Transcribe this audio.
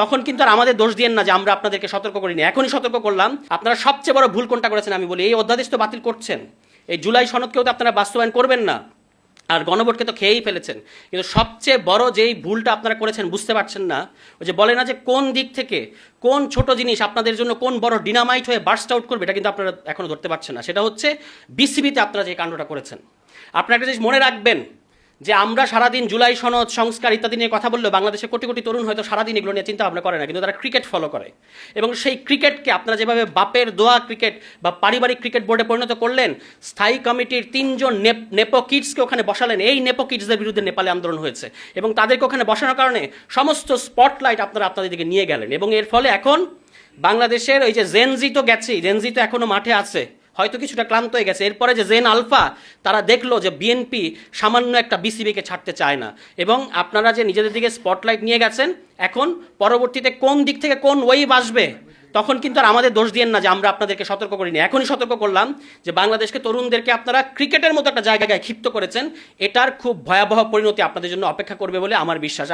তখন কিন্তু আর আমাদের দোষ দিয়েন না যে আমরা আপনাদেরকে সতর্ক করিনি, এখনই সতর্ক করলাম। আপনারা সবচেয়ে বড় ভুল কোনটা করেছেন আমি বলি, এই অধ্যাদেশ তো বাতিল করছেন, এই জুলাই সনদকেও তো আপনারা বাস্তবায়ন করবেন না, আর গণভোটকে তো খেয়েই ফেলেছেন। কিন্তু সবচেয়ে বড় যেই ভুলটা আপনারা করেছেন বুঝতে পারছেন না, ওই যে বলে না যে কোন দিক থেকে কোন ছোট জিনিস আপনাদের জন্য কোন বড় ডিনামাইট হয়ে বার্স্ট আউট করবে, এটা কিন্তু আপনারা এখনো ধরতে পারছেন না। সেটা হচ্ছে বিসিবিতে আপনারা যে কাণ্ডটা করেছেন। আপনারা একটা জিনিস মনে রাখবেন যে আমরা সারাদিন জুলাই সনদ সংস্কার ইত্যাদি নিয়ে কথা বললেও বাংলাদেশে কোটি কোটি তরুণ হয়তো সারাদিন এগুলো নিয়ে চিন্তা ভাবনা করে না, কিন্তু তারা ক্রিকেট ফলো করে। এবং সেই ক্রিকেটকে আপনারা যেভাবে বাপের দোয়া ক্রিকেট বা পারিবারিক ক্রিকেট বোর্ডে পরিণত করলেন, স্থায়ী কমিটির 3 জন নেপো কিডসকে ওখানে বসালেন, এই নেপো কিডসদের বিরুদ্ধে নেপালে আন্দোলন হয়েছে এবং তাদেরকে ওখানে বসানোর কারণে সমস্ত স্পটলাইট আপনারা আপনাদের দিকে নিয়ে গেলেন। এবং এর ফলে এখন বাংলাদেশের ওই যে জেনজি তো গেছেই, জেনজি তো এখনো মাঠে আছে, হয়তো কিছুটা ক্লান্ত হয়ে গেছে। এরপরে যে জেন আলফা, তারা দেখলো যে বিএনপি সামান্য একটা বিসিবিকে ছাড়তে চায় না। এবং আপনারা যে নিজেদের দিকে স্পটলাইট নিয়ে গেছেন, এখন পরবর্তীতে কোন দিক থেকে কোন ওয়েভ আসবে তখন কিন্তু আর আমাদের দোষ দিয়েন না যে আমরা আপনাদেরকে সতর্ক করিনি, এখনই সতর্ক করলাম যে বাংলাদেশকে তরুণদেরকে আপনারা ক্রিকেটের মতো একটা জায়গায় ক্ষিপ্ত করেছেন। এটার খুব ভয়াবহ পরিণতি আপনাদের জন্য অপেক্ষা করবে বলে আমার বিশ্বাস।